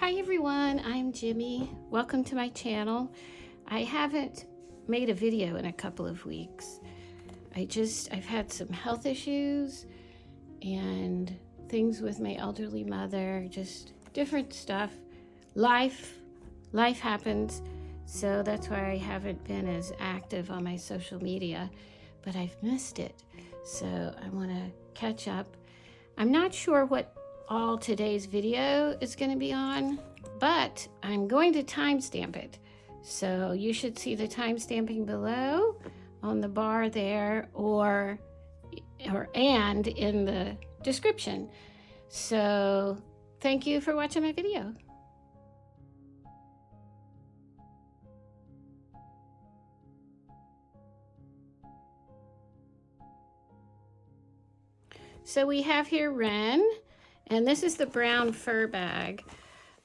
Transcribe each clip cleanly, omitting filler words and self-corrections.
Hi everyone, I'm Jimmy. Welcome to my channel. I haven't made a video in a couple of weeks. I've had some health issues and things with my elderly mother, just different stuff. Life happens, so that's why I haven't been as active on my social media, but I've missed it. So I want to catch up. I'm not sure what all today's video is going to be on, but I'm going to timestamp it. So you should see the timestamping below on the bar there and in the description. So thank you for watching my video. So we have here Wren, and this is the brown fur bag.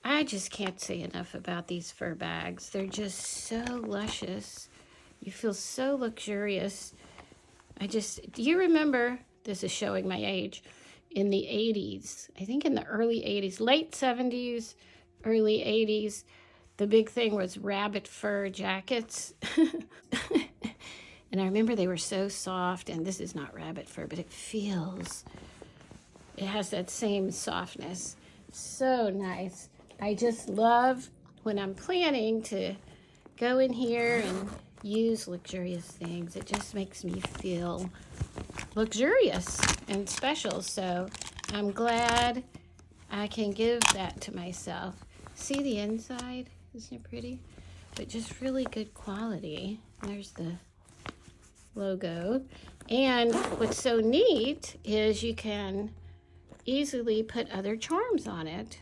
I just can't say enough about these fur bags. They're just so luscious. You feel so luxurious. Do you remember, this is showing my age, in the 80s, I think in the early 80s, late 70s, early 80s, the big thing was rabbit fur jackets. And I remember they were so soft, and this is not rabbit fur, but it has that same softness. So nice. I just love when I'm planning to go in here and use luxurious things. It just makes me feel luxurious and special. So I'm glad I can give that to myself. See the inside? Isn't it pretty? But just really good quality. There's the logo. And what's so neat is you can easily put other charms on it.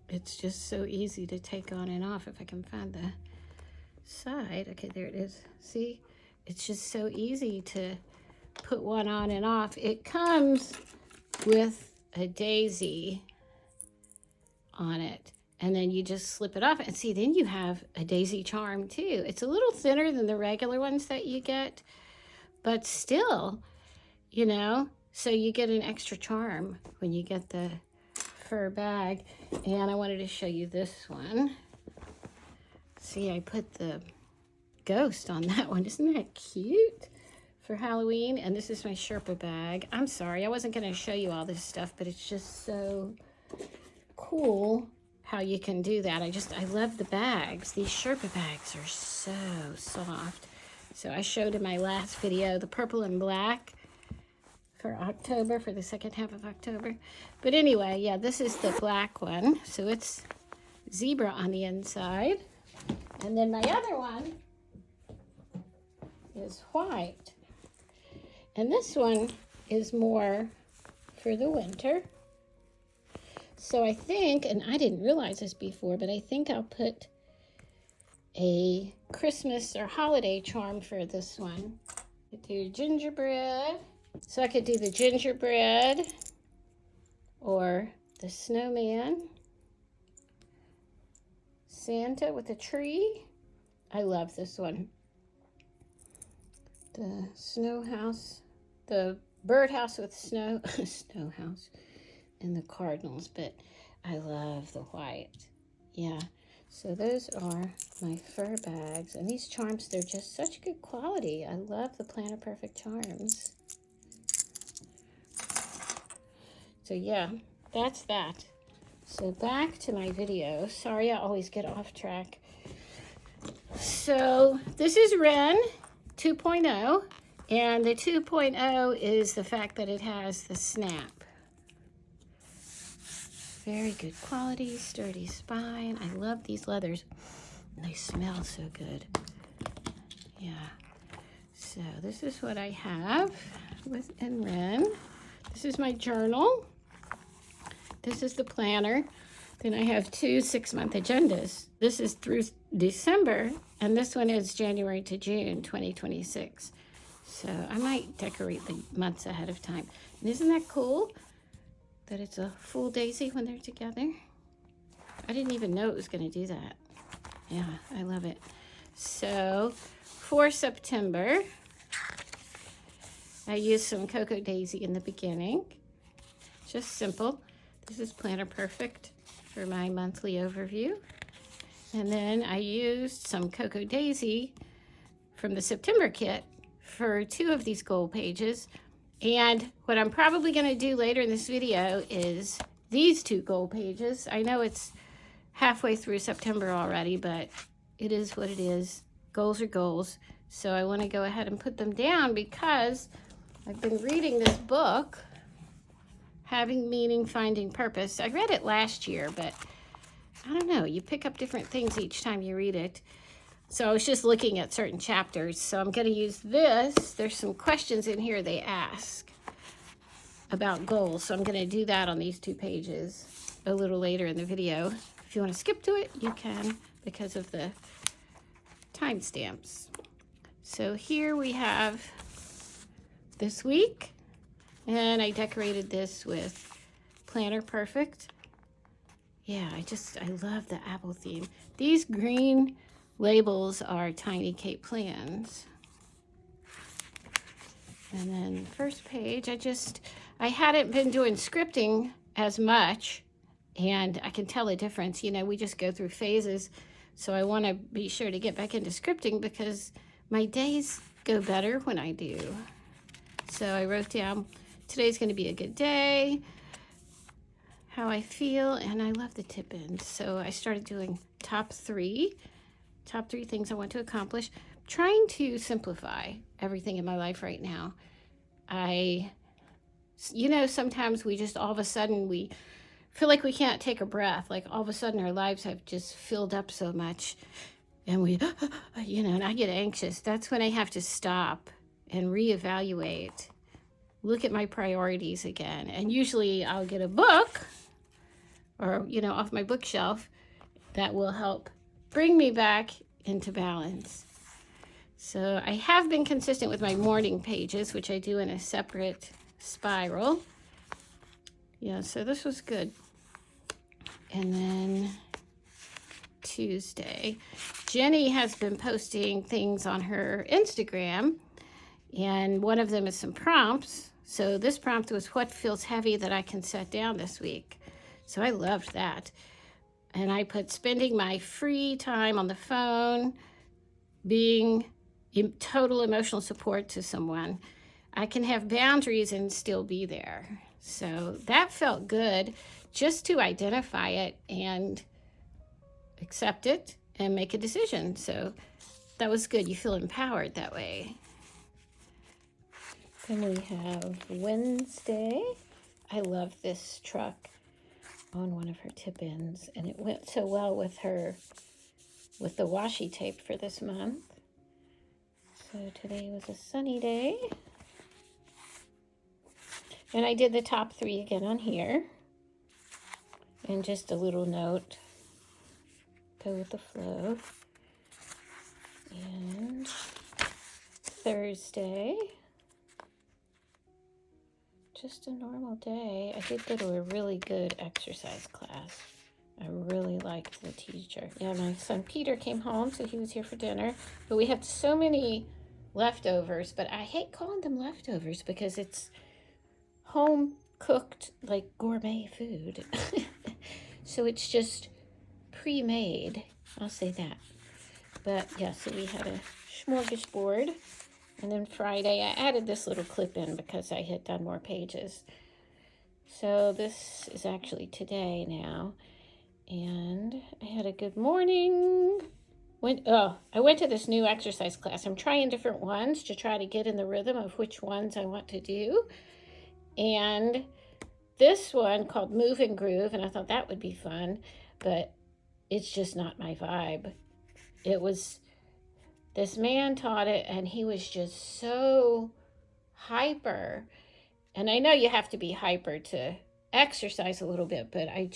It's just so easy to take on and off. If I can find the side. Okay, there it is. See? It's just so easy to put one on and off. It comes with a daisy on it. And then you just slip it off. And see, then you have a daisy charm too. It's a little thinner than the regular ones that you get. But still, you know, so you get an extra charm when you get the fur bag. And I wanted to show you this one. See, I put the ghost on that one. Isn't that cute for Halloween? And this is my Sherpa bag. I'm sorry, I wasn't going to show you all this stuff, but it's just so cool how you can do that. I love the bags. These Sherpa bags are so soft. So I showed in my last video the purple and black for October, for the second half of October. But anyway, yeah, this is the black one. So it's zebra on the inside. And then my other one is white. And this one is more for the winter. So I think, and I didn't realize this before, but I think I'll put a Christmas or holiday charm for this one. I could do gingerbread. So I could do the gingerbread or the snowman, Santa with a tree. I love this one. The snow house, the birdhouse with snow, snow house, and the cardinals, but I love the white. Yeah, so those are my fur bags. And these charms, they're just such good quality. I love the Planner Perfect charms. So yeah, that's that. So back to my video. Sorry, I always get off track. So this is Wren 2.0, and the 2.0 is the fact that it has the snap. Very good quality, sturdy spine. I love these leathers. They smell so good. Yeah. So this is what I have in Wren. This is my journal. This is the planner. Then I have two 6-month agendas. This is through December, and this one is January to June 2026. So I might decorate the months ahead of time. And isn't that cool that it's a full daisy when they're together? I didn't even know it was going to do that. Yeah, I love it. So for September, I used some Cocoa Daisy in the beginning. Just simple. This is Planner Perfect. for my monthly overview. And then I used some Cocoa Daisy from the September kit for 2 of these goal pages. And what I'm probably going to do later in this video is these 2 goal pages. I know it's halfway through September already, but it is what it is. Goals are goals. So I want to go ahead and put them down because I've been reading this book, Having Meaning, Finding Purpose. I read it last year, but I don't know. You pick up different things each time you read it. So I was just looking at certain chapters. So I'm going to use this. There's some questions in here they ask about goals. So I'm going to do that on these 2 pages a little later in the video. If you want to skip to it, you can because of the timestamps. So here we have this week. And I decorated this with Planner Perfect. Yeah, I love the apple theme. These green labels are Tiny Cape plans. And then first page, I hadn't been doing scripting as much, and I can tell a difference. You know, we just go through phases. So I want to be sure to get back into scripting because my days go better when I do. So I wrote down, today's going to be a good day, how I feel, and I love the tip-ins. So I started doing top three things I want to accomplish. I'm trying to simplify everything in my life right now. Sometimes we just all of a sudden we feel like we can't take a breath. Like all of a sudden our lives have just filled up so much and and I get anxious. That's when I have to stop and reevaluate, look at my priorities again. And usually I'll get a book or, off my bookshelf that will help bring me back into balance. So I have been consistent with my morning pages, which I do in a separate spiral. Yeah, so this was good. And then Tuesday, Jenny has been posting things on her Instagram, and one of them is some prompts. So this prompt was, what feels heavy that I can set down this week? So I loved that. And I put spending my free time on the phone, being total emotional support to someone. I can have boundaries and still be there. So that felt good, just to identify it and accept it and make a decision. So that was good. You feel empowered that way. Then we have Wednesday. I love this truck on one of her tip-ins, and it went so well with the washi tape for this month. So today was a sunny day. And I did the top 3 again on here. And just a little note, go with the flow. And Thursday, just a normal day. I did go to a really good exercise class. I really liked the teacher. Yeah, my son Peter came home, so he was here for dinner. But we had so many leftovers, but I hate calling them leftovers because it's home cooked, like gourmet food. So it's just pre-made. I'll say that. But yeah, so we had a smorgasbord. And then Friday, I added this little clip in because I had done more pages. So this is actually today now. And I had a good morning. I went to this new exercise class. I'm trying different ones to try to get in the rhythm of which ones I want to do. And this one called Move and Groove, and I thought that would be fun, but it's just not my vibe. This man taught it, and he was just so hyper. And I know you have to be hyper to exercise a little bit, but I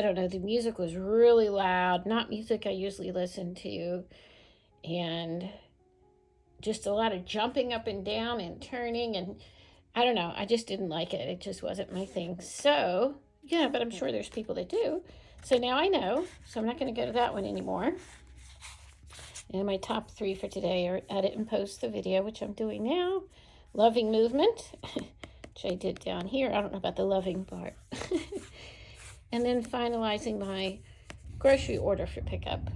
don't know, the music was really loud, not music I usually listen to, and just a lot of jumping up and down and turning, and I don't know, I just didn't like it. It just wasn't my thing. So, yeah, but I'm sure there's people that do. So now I know, so I'm not going to go to that one anymore. And my top 3 for today are edit and post the video, which I'm doing now. Loving movement, which I did down here. I don't know about the loving part. and then finalizing my grocery order for pickup.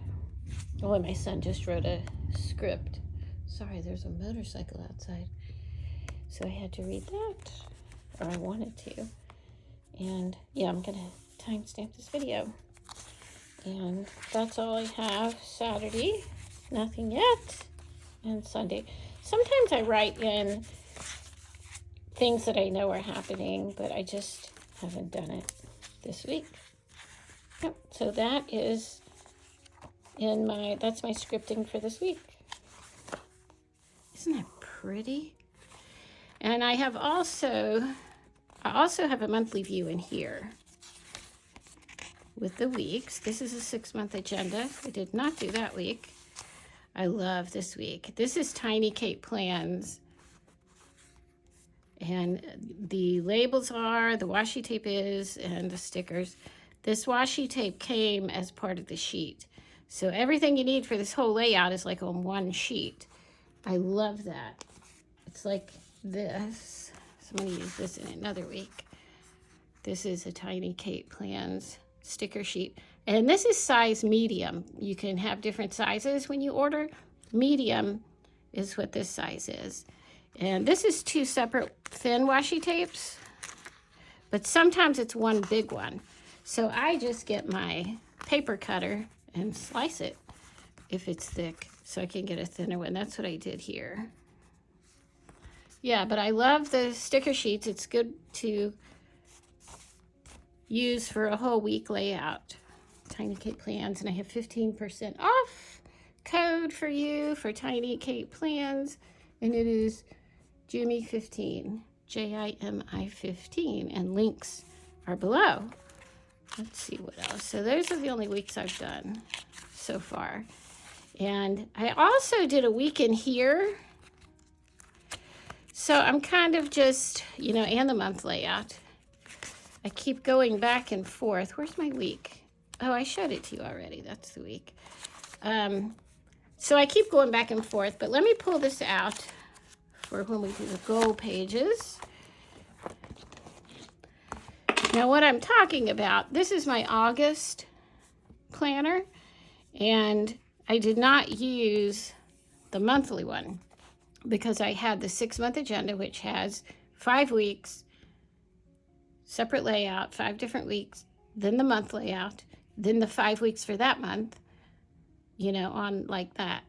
Oh, and my son just wrote a script. Sorry, there's a motorcycle outside. So I had to read that, or I wanted to. And yeah, I'm gonna timestamp this video. And that's all I have Saturday. Nothing yet. And Sunday. Sometimes I write in things that I know are happening, but I just haven't done it this week. Yep, so that is that's my scripting for this week. Isn't that pretty? And I also have a monthly view in here with the weeks. This is a 6-month agenda. I did not do that week. I love this week. This is Tiny Kate Plans. And the labels are, the washi tape is, and the stickers. This washi tape came as part of the sheet. So everything you need for this whole layout is like on one sheet. I love that. It's like this. So I'm going to use this in another week. This is a Tiny Kate Plans sticker sheet. And this is size medium. You can have different sizes when you order. Medium is what this size is. And this is 2 separate thin washi tapes, but sometimes it's one big one. So I just get my paper cutter and slice it if it's thick so I can get a thinner one. That's what I did here. Yeah, but I love the sticker sheets. It's good to use for a whole week layout. Tiny Kate Plans, and I have 15% off code for you for Tiny Kate Plans, and it is Jimmy15, JIMI15, and links are below. Let's see what else. So those are the only weeks I've done so far. And I also did a week in here. So I'm kind of just, and the month layout. I keep going back and forth. Where's my week? Oh, I showed it to you already. That's the week. So I keep going back and forth, but let me pull this out for when we do the goal pages. Now what I'm talking about, this is my August planner, and I did not use the monthly one because I had the 6-month agenda, which has 5 weeks, separate layout, 5 different weeks, then the month layout, then the 5 weeks for that month, on like that.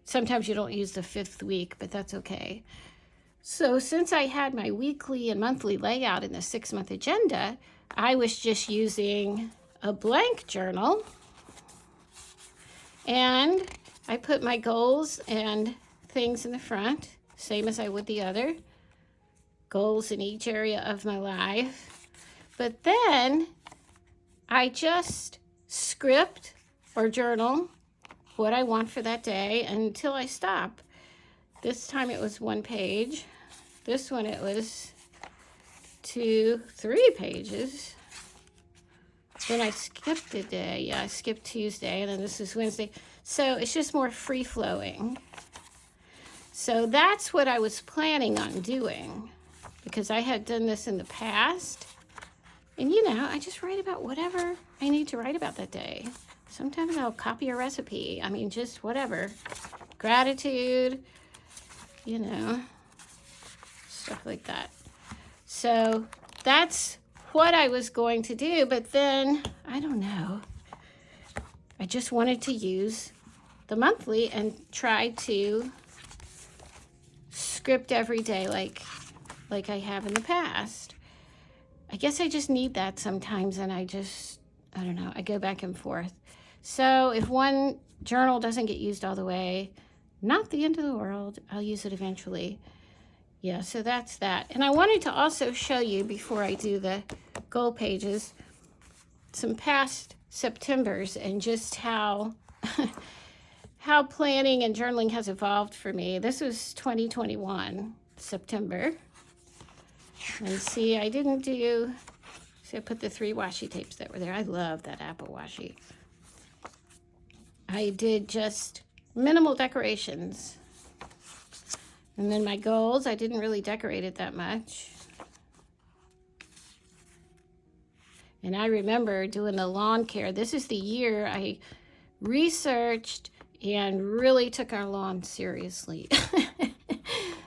Sometimes you don't use the 5th week, but that's okay. So since I had my weekly and monthly layout in the 6-month agenda, I was just using a blank journal, and I put my goals and things in the front, same as I would the other goals in each area of my life. But then I just script or journal what I want for that day until I stop. This time it was 1 page. This one it was 2, 3 pages. Then I skipped a day. Yeah, I skipped Tuesday, and then this is Wednesday. So it's just more free-flowing. So that's what I was planning on doing, because I had done this in the past. And I just write about whatever I need to write about that day. Sometimes I'll copy a recipe. I mean, just whatever. Gratitude, stuff like that. So that's what I was going to do, but then, I don't know. I just wanted to use the monthly and try to script every day like I have in the past. I guess I just need that sometimes, and I don't know, I go back and forth. So if one journal doesn't get used all the way, not the end of the world. I'll use it eventually. Yeah, so that's that. And I wanted to also show you, before I do the goal pages, some past Septembers and just how how planning and journaling has evolved for me. This was 2021, September. And see, I didn't do, I put the 3 washi tapes that were there. I love that apple washi. I did just minimal decorations. And then my goals, I didn't really decorate it that much. And I remember doing the lawn care. This is the year I researched and really took our lawn seriously.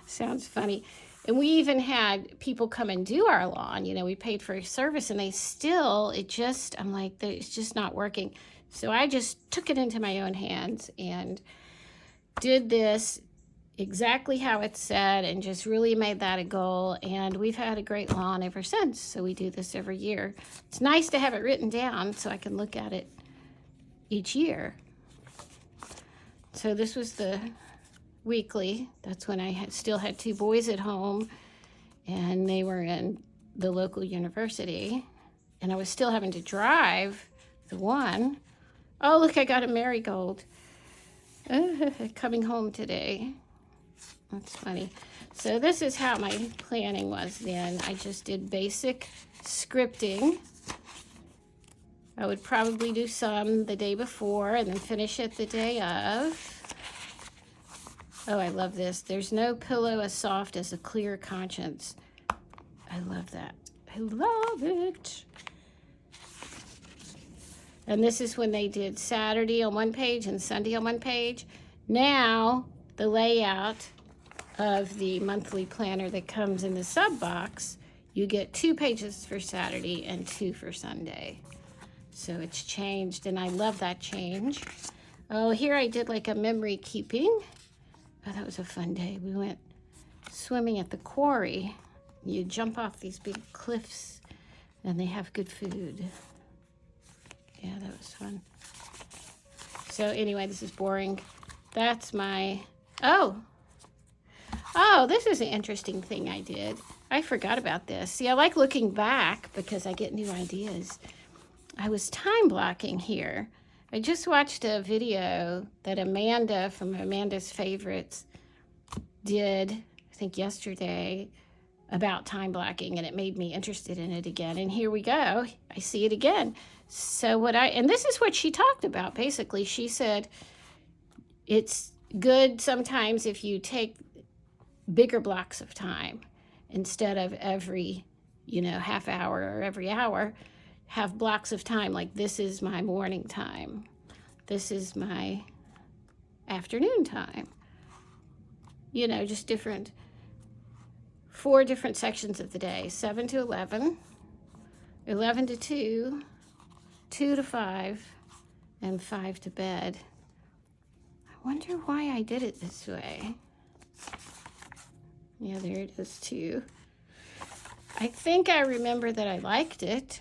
Sounds funny. And we even had people come and do our lawn. You know, we paid for a service, and they still, I'm like, it's just not working. So I just took it into my own hands and did this exactly how it said and just really made that a goal. And we've had a great lawn ever since. So we do this every year. It's nice to have it written down so I can look at it each year. So this was the weekly. That's when I still had 2 boys at home, and they were in the local university, and I was still having to drive the one. Oh, look, I got a marigold coming home today. That's funny. So this is how my planning was then. I just did basic scripting. I would probably do some the day before and then finish it the day of. Oh, I love this. There's no pillow as soft as a clear conscience. I love that. I love it. And this is when they did Saturday on one page and Sunday on one page. Now, the layout of the monthly planner that comes in the sub box, you get 2 pages for Saturday and 2 for Sunday. So it's changed, and I love that change. Oh, here I did like a memory keeping. Oh, that was a fun day. We went swimming at the quarry. You jump off these big cliffs, and they have good food. Yeah, that was fun. So anyway, this is boring. That's my, oh, this is an interesting thing I did. I forgot about this. See, I like looking back because I get new ideas. I was time blocking here. I just watched a video that Amanda from Amanda's Favorites did, I think yesterday, about time blocking, and it made me interested in it again. And here we go. I see it again. So and this is what she talked about, basically. She said it's good sometimes if you take bigger blocks of time instead of every, half hour or every hour. Have blocks of time, like this is my morning time. This is my afternoon time. Just 4 different sections of the day. 7 to 11, 11 to 2, 2 to 5, and 5 to bed. I wonder why I did it this way. Yeah, there it is too. I think I remember that I liked it.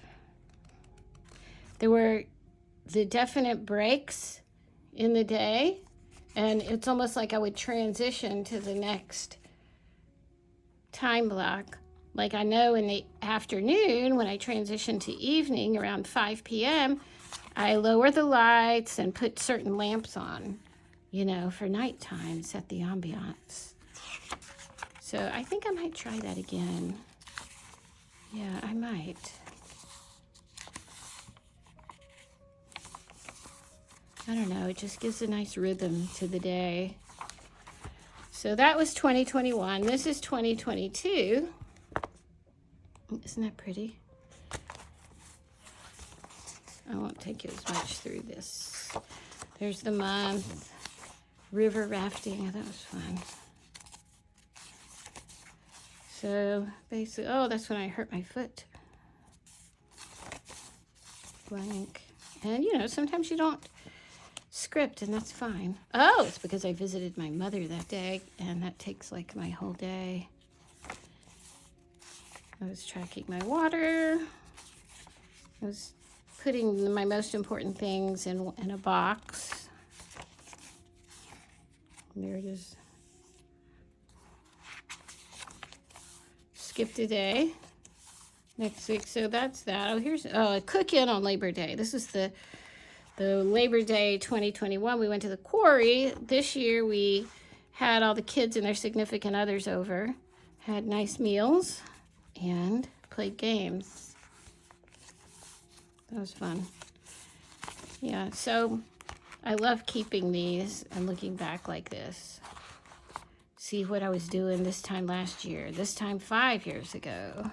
There were the definite breaks in the day, and it's almost like I would transition to the next time block. Like I know in the afternoon, when I transition to evening around 5 p.m., I lower the lights and put certain lamps on, for nighttime, set the ambiance. So I think I might try that again. Yeah, I might. I don't know, it just gives a nice rhythm to the day. So that was 2021. This is 2022. Isn't that pretty? I won't take you as much through this. There's the month. River rafting. Oh, that was fun. So basically, that's when I hurt my foot. Blank. And sometimes you don't script, and that's fine. Oh, it's because I visited my mother that day, and that takes like my whole day. I was tracking my water. I was putting my most important things in a box. There it is. Skipped a day. Next week, so that's that. Oh, here's a cook-in on Labor Day. This is the Labor Day 2021, we went to the quarry. This year we had all the kids and their significant others over, had nice meals, and played games. That was fun. Yeah, so I love keeping these and looking back like this. See what I was doing this time last year, this time 5 years ago.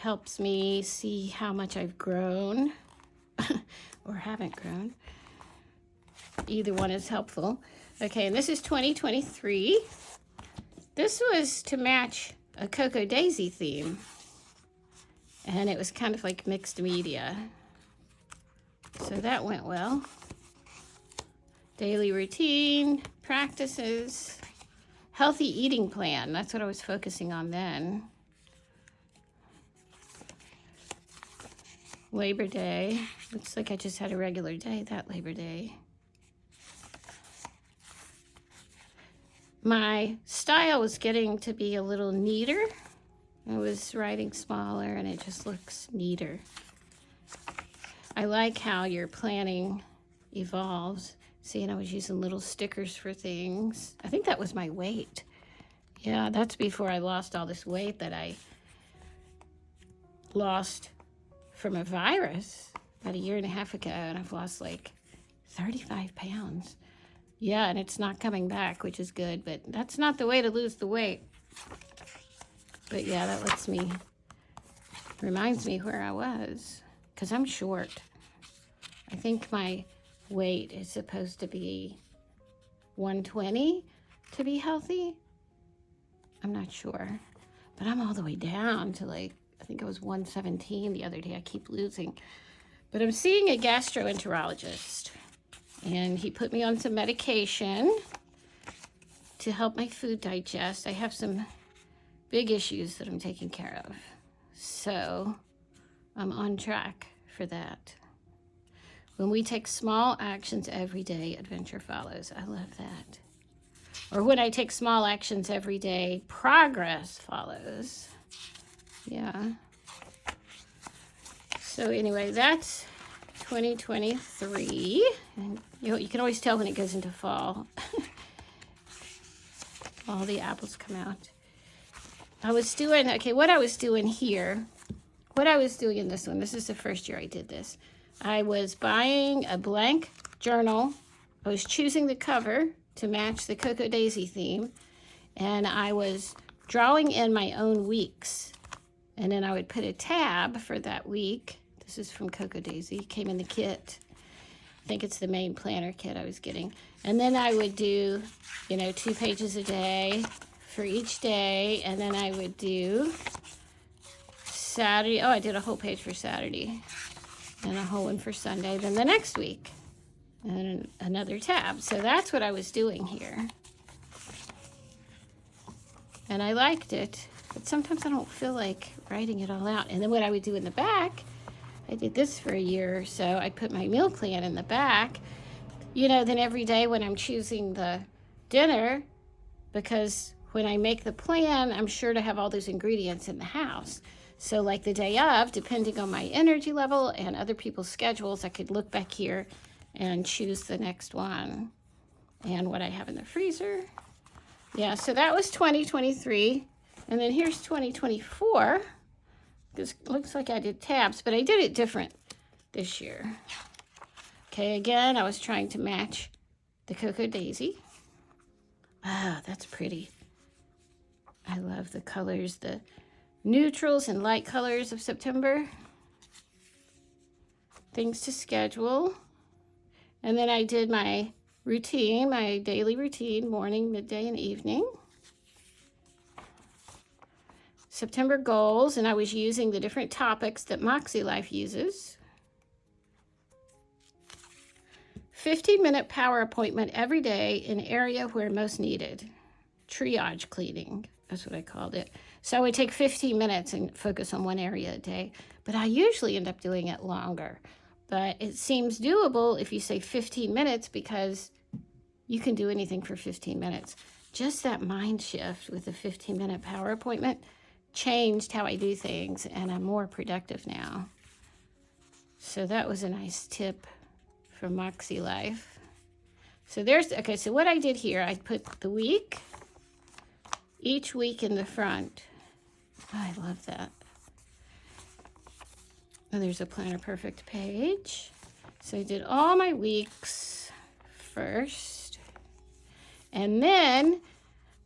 helps me see how much I've grown or haven't grown. Either one is helpful. Okay, and this is 2023. This was to match a Cocoa Daisy theme. And it was kind of like mixed media. So that went well. Daily routine, practices, healthy eating plan. That's what I was focusing on then. Labor Day. Looks like I just had a regular day that Labor Day. My style was getting to be a little neater. I was writing smaller and it just looks neater. I like how your planning evolves. See, and I was using little stickers for things. I think that was my weight. Yeah, that's before I lost all this weight that I lost from a virus about 1.5 years ago, and I've lost like 35 pounds. Yeah, and it's not coming back, which is good, but that's not the way to lose the weight. But yeah, that reminds me where I was, because I'm short. I think my weight is supposed to be 120 to be healthy. I'm not sure, but I'm all the way down to like, I think I was 117 the other day. I keep losing. But I'm seeing a gastroenterologist, and he put me on some medication to help my food digest. I have some big issues that I'm taking care of. So I'm on track for that. When we take small actions every day, adventure follows. I love that. Or when I take small actions every day, progress follows. Yeah. So anyway, that's 2023. And you can always tell when it goes into fall. All the apples come out. I was doing, okay, what I was doing here, what I was doing in this one, this is the first year I did this. I was buying a blank journal. I was choosing the cover to match the Cocoa Daisy theme, and I was drawing in my own weeks. And then I would put a tab for that week. This is from Cocoa Daisy, came in the kit. I think it's the main planner kit I was getting. And then I would do, 2 pages a day for each day, and then I would do Saturday. Oh, I did a whole page for Saturday, and a whole one for Sunday, then the next week, and another tab. So that's what I was doing here. And I liked it, but sometimes I don't feel like writing it all out. And then what I would do in the back, I did this for a year or so, I put my meal plan in the back, then every day when I'm choosing the dinner, because when I make the plan, I'm sure to have all those ingredients in the house. So like the day of, depending on my energy level and other people's schedules, I could look back here and choose the next one and what I have in the freezer. Yeah, so that was 2023. And then here's 2024. This looks like I did tabs, but I did it different this year. Okay, again, I was trying to match the Cocoa Daisy. Ah, that's pretty. I love the colors, the neutrals and light colors of September. Things to schedule. And then I did my routine, my daily routine, morning, midday, and evening. September goals, and I was using the different topics that Moxie Life uses. 15-minute power appointment every day in area where most needed. Triage cleaning, that's what I called it. So I would take 15 minutes and focus on one area a day, but I usually end up doing it longer. But it seems doable if you say 15 minutes because you can do anything for 15 minutes. Just that mind shift with the 15-minute power appointment changed how I do things, and I'm more productive now. So that was a nice tip from Moxie Life. So so what I did here, I put the week, each week in the front. Oh, I love that. And there's a Planner Perfect page. So I did all my weeks first. And then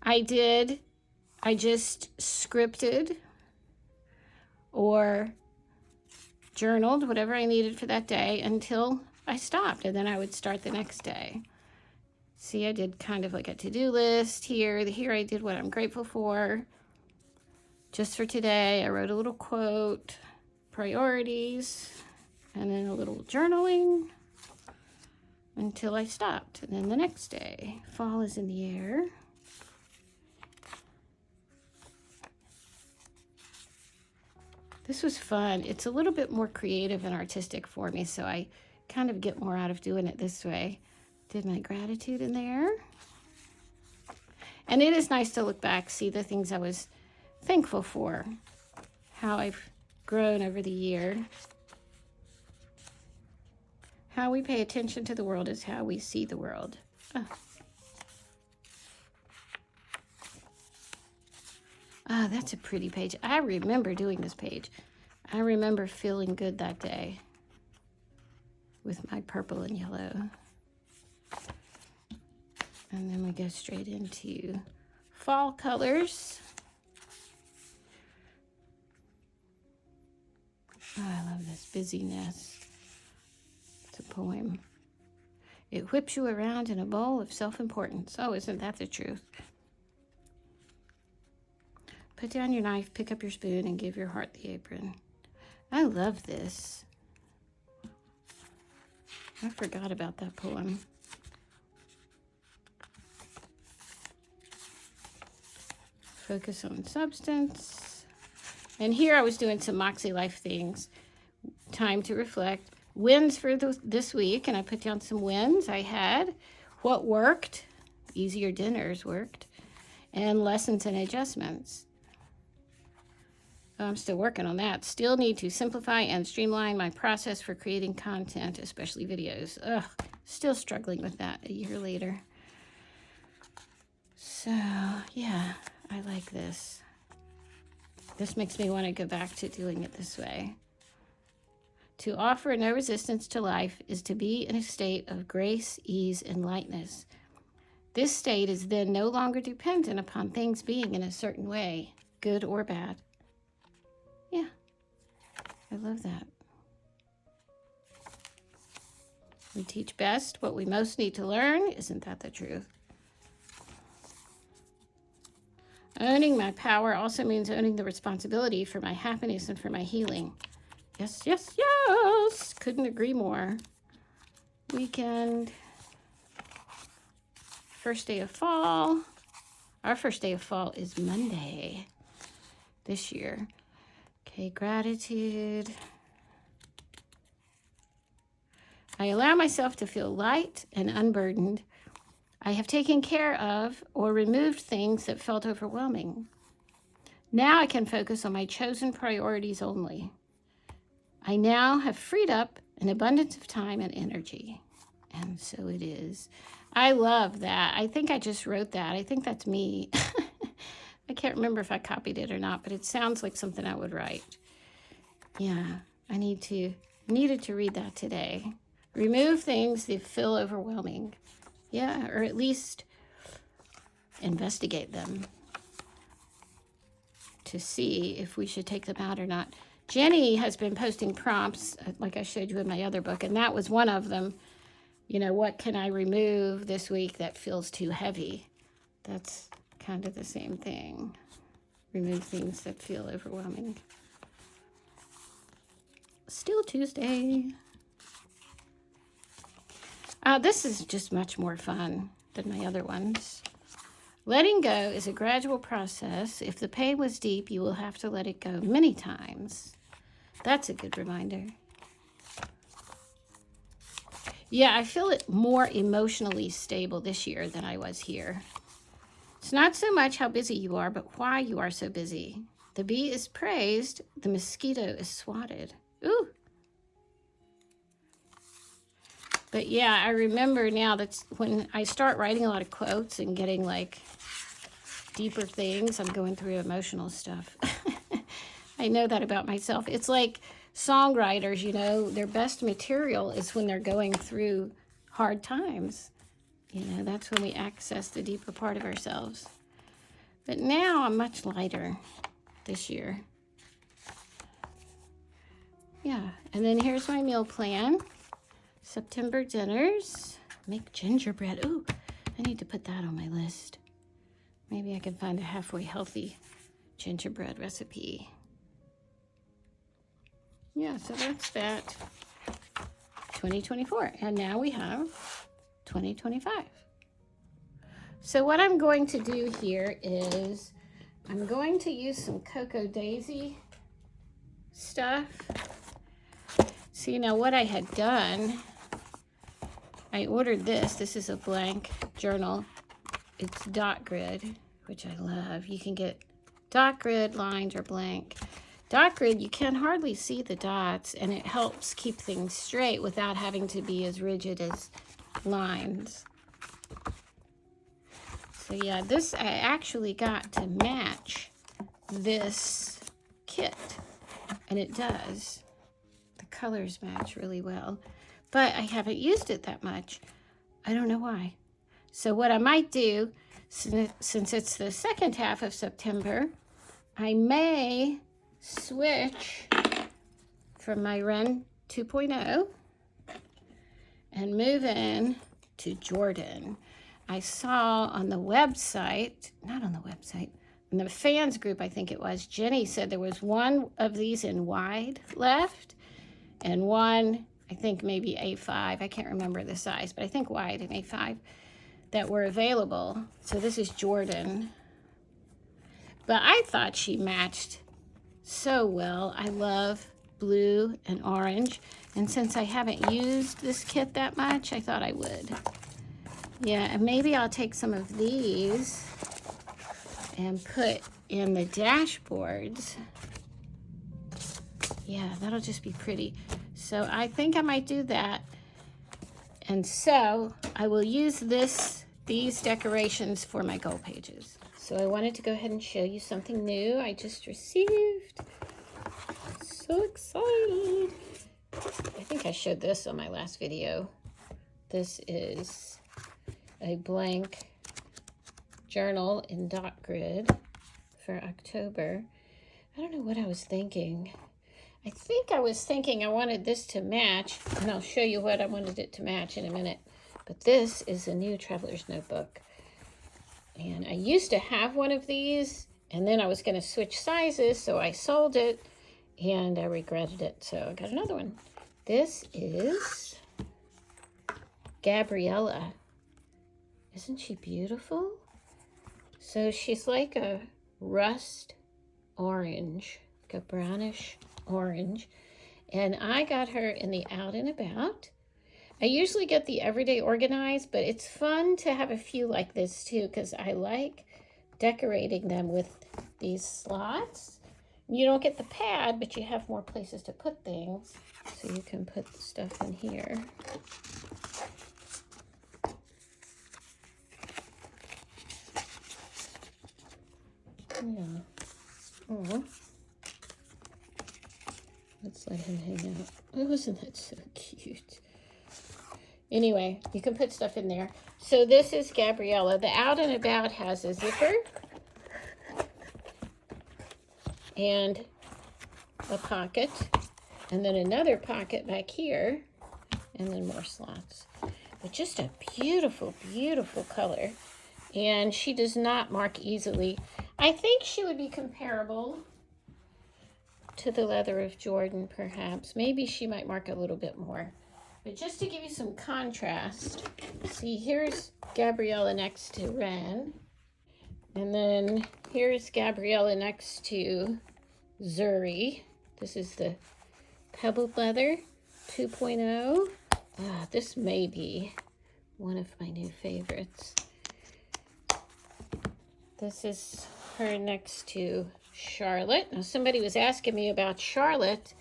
I just scripted or journaled whatever I needed for that day until I stopped, and then I would start the next day. See, I did kind of like a to-do list here. Here I did what I'm grateful for. Just for today, I wrote a little quote, priorities, and then a little journaling until I stopped. And then the next day, fall is in the air. This was fun. It's a little bit more creative and artistic for me, so I kind of get more out of doing it this way. Did my gratitude in there. And it is nice to look back, see the things I was thankful for, how I've grown over the year. How we pay attention to the world is how we see the world. Ah, that's a pretty page. I remember doing this page. I remember feeling good that day with my purple and yellow. And then we go straight into fall colors. Oh, I love this. Busyness. It's a poem. It whips you around in a bowl of self-importance. Oh, isn't that the truth? Put down your knife, pick up your spoon, and give your heart the apron. I love this. I forgot about that poem. Focus on substance. And here I was doing some Moxie Life things. Time to reflect. Wins for this week, and I put down some wins I had. What worked? Easier dinners worked. And lessons and adjustments. I'm still working on that. Still need to simplify and streamline my process for creating content, especially videos. Ugh, still struggling with that a year later. So, yeah, I like this. This makes me want to go back to doing it this way. To offer no resistance to life is to be in a state of grace, ease, and lightness. This state is then no longer dependent upon things being in a certain way, good or bad. Yeah, I love that. We teach best what we most need to learn. Isn't that the truth? Owning my power also means owning the responsibility for my happiness and for my healing. Yes, yes, yes. Couldn't agree more. Weekend. First day of fall. Our first day of fall is Monday this year. Okay, gratitude. I allow myself to feel light and unburdened. I have taken care of or removed things that felt overwhelming. Now I can focus on my chosen priorities only. I now have freed up an abundance of time and energy. And so it is. I love that. I think I just wrote that. I think that's me. I can't remember if I copied it or not, but it sounds like something I would write. Yeah, I needed to read that today. Remove things that feel overwhelming. Yeah, or at least investigate them to see if we should take them out or not. Jenny has been posting prompts, like I showed you in my other book, and that was one of them. You know, what can I remove this week that feels too heavy? That's kind of the same thing. Remove things that feel overwhelming. Still Tuesday. This is just much more fun than my other ones. Letting go is a gradual process. If the pain was deep, you will have to let it go many times. That's a good reminder. Yeah, I feel it more emotionally stable this year than I was here. It's not so much how busy you are, but why you are so busy. The bee is praised, the mosquito is swatted. Ooh. But yeah, I remember now that's when I start writing a lot of quotes and getting like deeper things, I'm going through emotional stuff. I know that about myself. It's like songwriters, you know, their best material is when they're going through hard times. You know, that's when we access the deeper part of ourselves. But now I'm much lighter this year. Yeah, and then here's my meal plan. September dinners. Make gingerbread. Ooh, I need to put that on my list. Maybe I can find a halfway healthy gingerbread recipe. Yeah, so that's that. 2024. And now we have 2025. So what I'm going to do here is I'm going to use some Cocoa Daisy stuff. See, now what I had done, I ordered this. This is a blank journal. It's dot grid, which I love. You can get dot grid, lined, or blank. Dot grid, you can hardly see the dots, and it helps keep things straight without having to be as rigid as lines. So yeah, this I actually got to match this kit, and it does. The colors match really well, but I haven't used it that much. I don't know why. So what I might do, since it's the second half of September, I may switch from my Ren 2.0 and move in to Jordan. I saw on the website, not on the website, in the fans group, I think it was, Jenny said there was one of these in wide left and one, I think maybe A5. I can't remember the size, but I think wide and A5 that were available. So this is Jordan. But I thought she matched so well. I love blue and orange. And since I haven't used this kit that much, I thought I would. Yeah, and maybe I'll take some of these and put in the dashboards. Yeah, that'll just be pretty. So I think I might do that. And so I will use these decorations for my goal pages. So I wanted to go ahead and show you something new I just received. So excited. I think I showed this on my last video. This is a blank journal in dot grid for October. I don't know what I was thinking. I think I was thinking I wanted this to match, and I'll show you what I wanted it to match in a minute. But this is a new traveler's notebook. And I used to have one of these, and then I was going to switch sizes, so I sold it, and I regretted it. So I got another one. This is Gabriella. Isn't she beautiful? So she's like a rust orange, like a brownish orange. And I got her in the Out and About. I usually get the Everyday Organized, but it's fun to have a few like this too, because I like decorating them with these slots. You don't get the pad, but you have more places to put things. So you can put the stuff in here. Yeah. Oh. Let's let him hang out. Oh, isn't that so cute? Anyway, you can put stuff in there. So this is Gabriella. The Out and About has a zipper and a pocket, and then another pocket back here, and then more slots. But just a beautiful, beautiful color. And she does not mark easily. I think she would be comparable to the Leather of Jordan, perhaps. Maybe she might mark a little bit more. But just to give you some contrast, see, here's Gabriella next to Ren. And then here's Gabriella next to Zuri. This is the Pebbled Leather 2.0. This may be one of my new favorites. This is her next to Charlotte. Now, somebody was asking me about Charlotte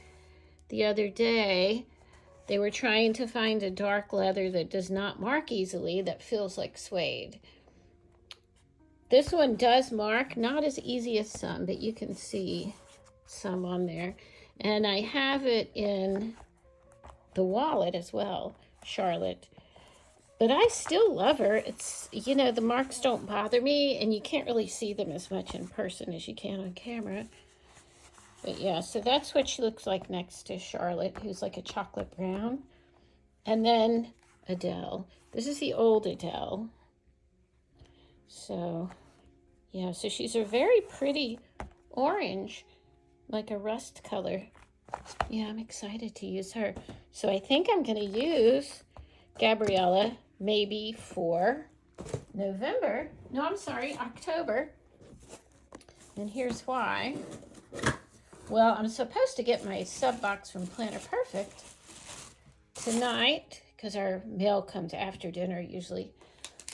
the other day. They were trying to find a dark leather that does not mark easily, that feels like suede. This one does mark, not as easy as some, but you can see some on there. And I have it in the wallet as well, Charlotte. But I still love her. It's, you know, the marks don't bother me, and you can't really see them as much in person as you can on camera. But yeah, so that's what she looks like next to Charlotte, who's like a chocolate brown. And then Adele. This is the old Adele. So, yeah, so she's a very pretty orange, like a rust color. Yeah, I'm excited to use her. So I think I'm going to use Gabriella maybe for November. No, I'm sorry, October. And here's why. Well, I'm supposed to get my sub box from Planner Perfect tonight because our mail comes after dinner usually,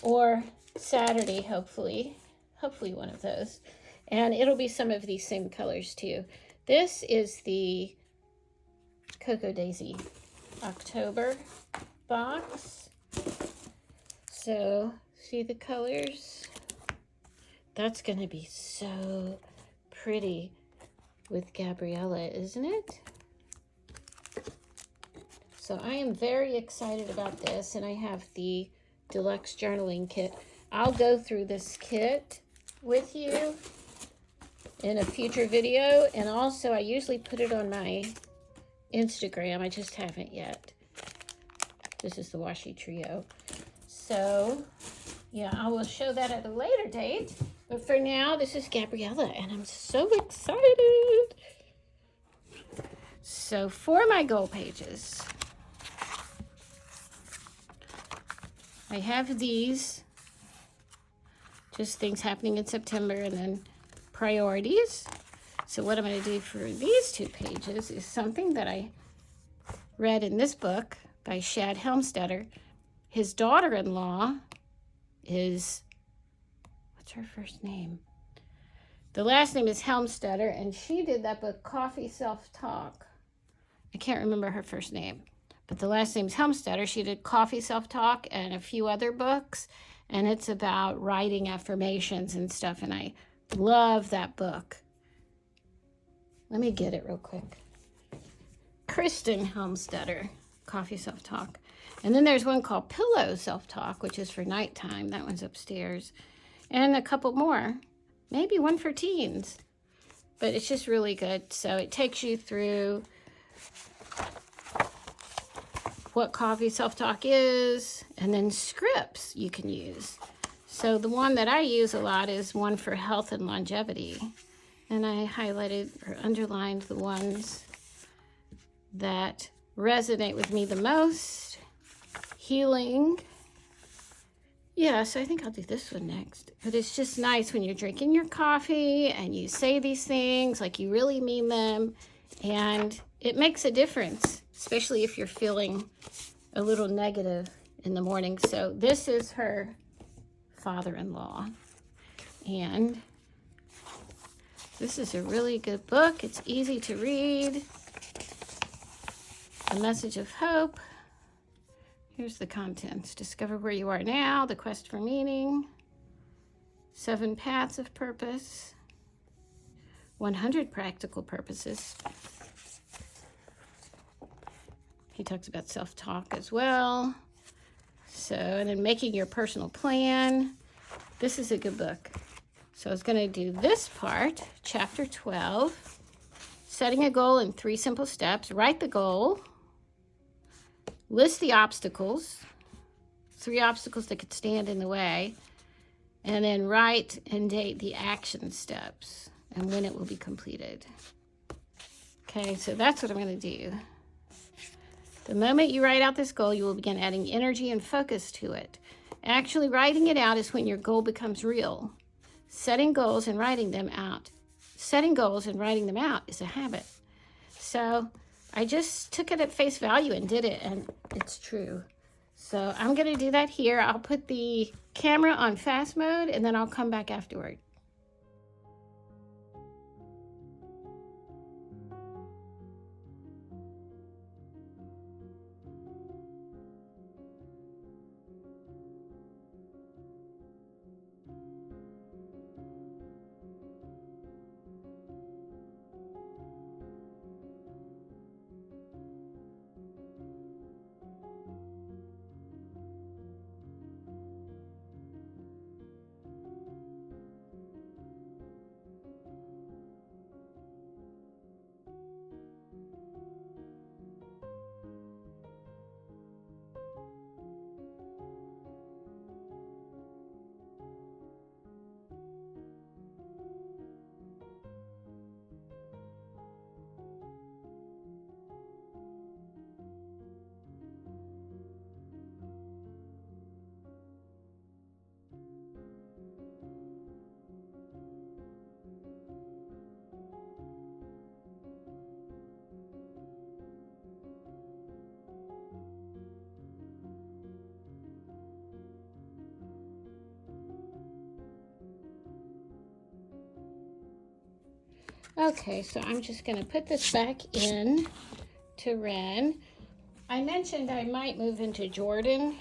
or Saturday, hopefully one of those. And it'll be some of these same colors too. This is the Cocoa Daisy October box. So see the colors? That's going to be so pretty with Gabriella, isn't it? So I am very excited about this, and I have the deluxe journaling kit. I'll go through this kit with you in a future video, and also I usually put it on my Instagram. I just haven't yet. This is the washi trio. So yeah, I will show that at a later date. But for now, this is Gabriella, and I'm so excited. So for my goal pages, I have these, just things happening in September, and then priorities. So what I'm going to do for these 2 pages is something that I read in this book by Shad Helmstetter. His daughter-in-law is, what's her first name? The last name is Helmstetter, and she did that book, Coffee Self-Talk. I can't remember her first name, but the last name's Helmstetter. She did Coffee Self-Talk and a few other books, and it's about writing affirmations and stuff, and I love that book. Let me get it real quick. Kristen Helmstetter, Coffee Self-Talk. And then there's one called Pillow Self-Talk, which is for nighttime. That one's upstairs. And a couple more. Maybe one for teens. But it's just really good. So it takes you through what Coffee Self-Talk is, and then scripts you can use. So the one that I use a lot is one for health and longevity. And I highlighted or underlined the ones that resonate with me the most. Healing. Yeah, so I think I'll do this one next. But it's just nice when you're drinking your coffee and you say these things like you really mean them. And it makes a difference, especially if you're feeling a little negative in the morning. So this is her father-in-law. And this is a really good book. It's easy to read. A Message of Hope. Here's the contents. Discover where you are now, the quest for meaning, 7 paths of purpose, 100 practical purposes. He talks about self-talk as well. So, and then making your personal plan. This is a good book. So I was going to do this part, chapter 12, setting a goal in 3 simple steps. Write the goal. List the obstacles, 3 obstacles that could stand in the way, and then write and date the action steps and when it will be completed. Okay, so that's what I'm going to do. The moment you write out this goal, you will begin adding energy and focus to it. Actually writing it out is when your goal becomes real. Setting goals and writing them out is a habit. So I just took it at face value and did it, and it's true. So I'm going to do that here. I'll put the camera on fast mode, and then I'll come back afterward. Okay, so I'm just going to put this back in to Ren. I mentioned I might move into Jordan,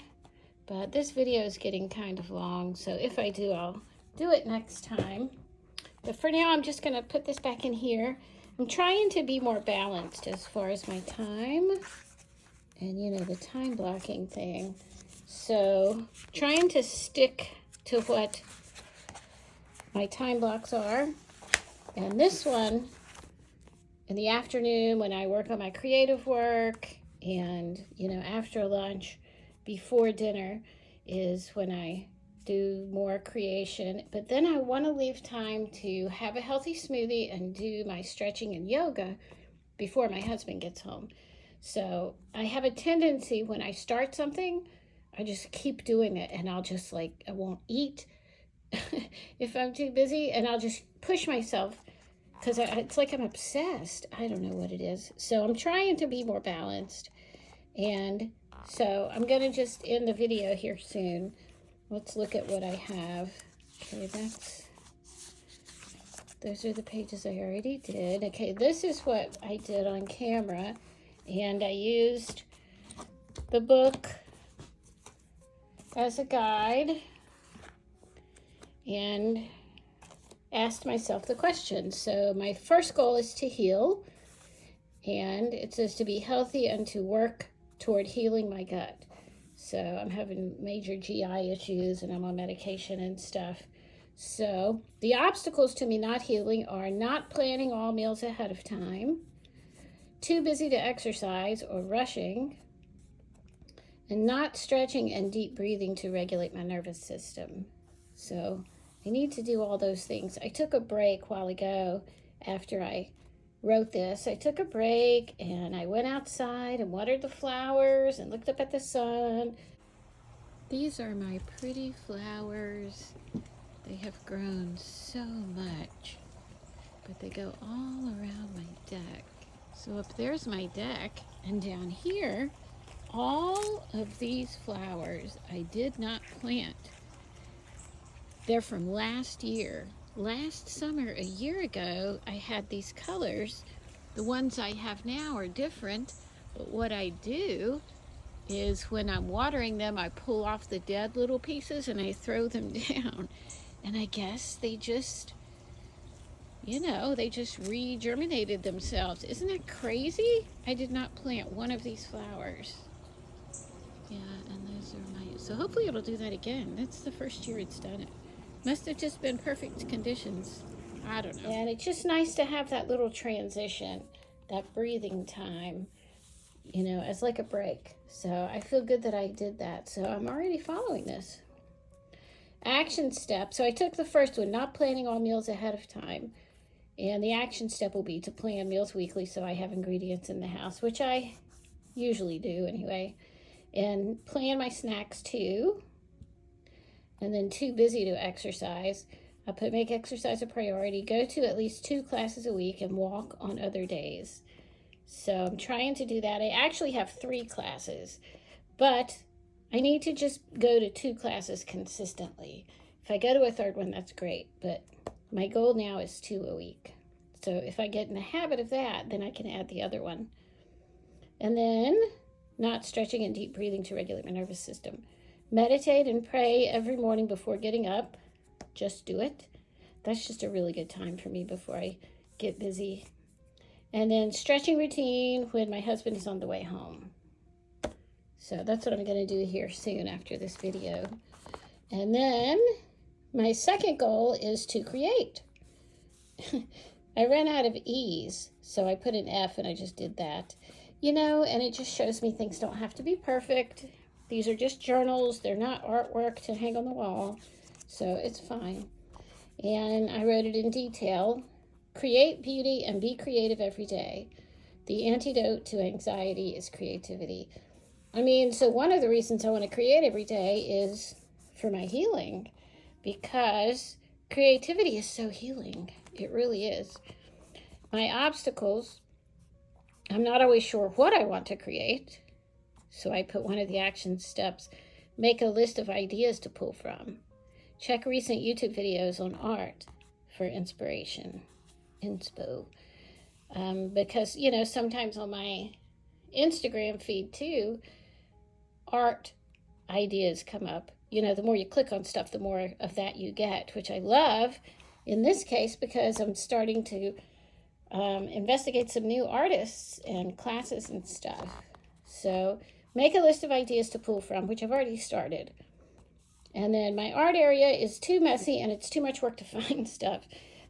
but this video is getting kind of long, so if I do, I'll do it next time. But for now, I'm just going to put this back in here. I'm trying to be more balanced as far as my time and, you know, the time blocking thing. So trying to stick to what my time blocks are. And this one, in the afternoon when I work on my creative work and, you know, after lunch, before dinner is when I do more creation. But then I want to leave time to have a healthy smoothie and do my stretching and yoga before my husband gets home. So I have a tendency when I start something, I just keep doing it, and I'll just I won't eat if I'm too busy, and I'll just push myself because it's like I'm obsessed. I don't know what it is. So I'm trying to be more balanced. And so I'm going to just end the video here soon. Let's look at what I have. Okay, those are the pages I already did. Okay, this is what I did on camera. And I used the book as a guide and asked myself the question. So my first goal is to heal, and it says to be healthy and to work toward healing my gut. So I'm having major GI issues and I'm on medication and stuff. So the obstacles to me not healing are not planning all meals ahead of time, too busy to exercise or rushing, and not stretching and deep breathing to regulate my nervous system. So I need to do all those things. I took a break a while ago after I wrote this. I took a break and I went outside and watered the flowers and looked up at the sun. These are my pretty flowers. They have grown so much, but they go all around my deck. So up there's my deck, and down here, all of these flowers I did not plant. They're from last year. Last summer, a year ago, I had these colors. The ones I have now are different, but what I do is when I'm watering them, I pull off the dead little pieces and I throw them down. And I guess they just, you know, they just re-germinated themselves. Isn't that crazy? I did not plant one of these flowers. Yeah, and those are my, so hopefully it'll do that again. That's the first year it's done it. Must have just been perfect conditions. I don't know. And it's just nice to have that little transition, that breathing time, you know, as like a break. So I feel good that I did that. So I'm already following this. Action step. So I took the first one, not planning all meals ahead of time. And the action step will be to plan meals weekly so I have ingredients in the house, which I usually do anyway. And plan my snacks too. And then too busy to exercise. I make exercise a priority. Go to at least 2 classes a week and walk on other days. So I'm trying to do that. I actually have 3 classes, but I need to just go to 2 classes consistently. If I go to a 3rd one, that's great, but my goal now is 2 a week. So if I get in the habit of that, then I can add the other one. And then not stretching and deep breathing to regulate my nervous system. Meditate and pray every morning before getting up. Just do it. That's just a really good time for me before I get busy. And then stretching routine when my husband is on the way home. So that's what I'm going to do here soon after this video. And then my second goal is to create. I ran out of E's, so I put an F and I just did that. You know, and it just shows me things don't have to be perfect. These are just journals. They're not artwork to hang on the wall, so it's fine. And I wrote it in detail. Create beauty and be creative every day. The antidote to anxiety is creativity. I mean, so one of the reasons I want to create every day is for my healing, because creativity is so healing. It really is. My obstacles, I'm not always sure what I want to create. So I put one of the action steps, make a list of ideas to pull from. Check recent YouTube videos on art for inspiration. inspo. Because, you know, sometimes on my Instagram feed too, art ideas come up. You know, the more you click on stuff, the more of that you get, which I love in this case because I'm starting to investigate some new artists and classes and stuff. So make a list of ideas to pull from, which I've already started. And then my art area is too messy and it's too much work to find stuff.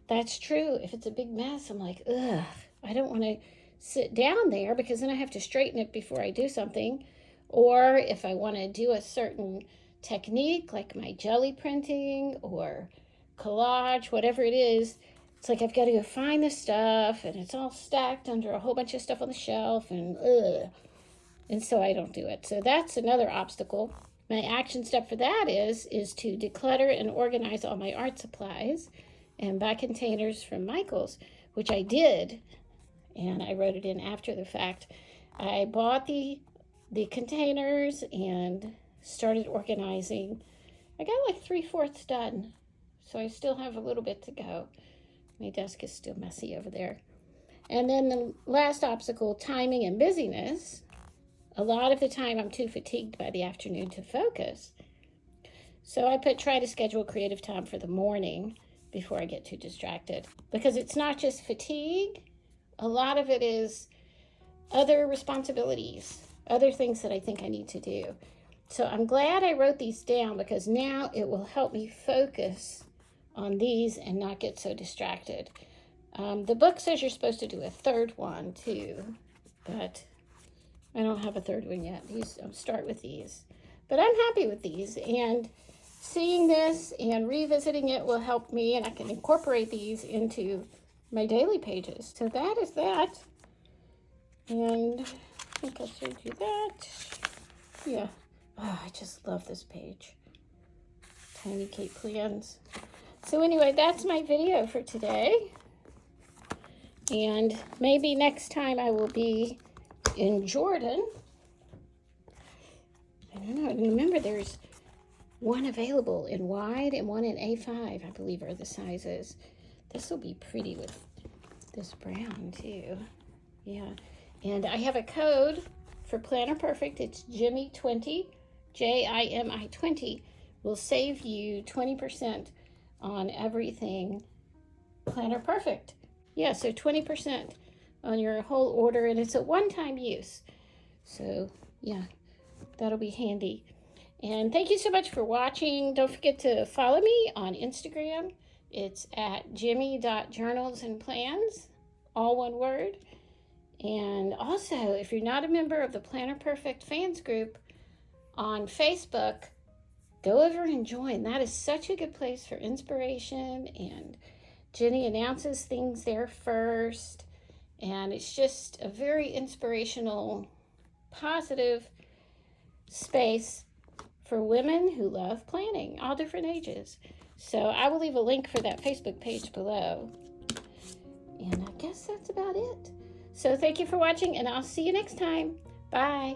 That's true. If it's a big mess, I'm like, ugh, I don't want to sit down there because then I have to straighten it before I do something. Or if I want to do a certain technique like my jelly printing or collage, whatever it is, it's like I've got to go find the stuff and it's all stacked under a whole bunch of stuff on the shelf and ugh. And so I don't do it. So that's another obstacle. My action step for that is to declutter and organize all my art supplies and buy containers from Michael's, which I did, and I wrote it in after the fact. I bought the containers and started organizing. I got like 3/4 done, so I still have a little bit to go. My desk is still messy over there. And then the last obstacle, timing and busyness. A lot of the time I'm too fatigued by the afternoon to focus. So I try to schedule creative time for the morning before I get too distracted. Because it's not just fatigue, a lot of it is other responsibilities, other things that I think I need to do. So I'm glad I wrote these down because now it will help me focus on these and not get so distracted. The book says you're supposed to do a third one too, but I don't have a third one yet. I'll start with these. But I'm happy with these, and seeing this and revisiting it will help me, and I can incorporate these into my daily pages. So that is that. And I think I showed you that. Yeah. Oh, I just love this page. Tiny Kate plans. So anyway, that's my video for today. And maybe next time I will be in Jordan. I don't know. Remember, there's one available in wide and one in A5, I believe are the sizes. This will be pretty with this brown too. Yeah. And I have a code for Planner Perfect. It's Jimmy20, Jimi 20. Will save you 20% on everything Planner Perfect. Yeah, so 20% on your whole order, and it's a one-time use. So yeah, that'll be handy. And thank you so much for watching. Don't forget to follow me on Instagram. It's at jimmy.journalsandplans, all one word. And also, if you're not a member of the Planner Perfect fans group on Facebook, go over and join. That is such a good place for inspiration, and Jenny announces things there first. And it's just a very inspirational, positive space for women who love planning, all different ages. So I will leave a link for that Facebook page below. And I guess that's about it. So thank you for watching, and I'll see you next time. Bye.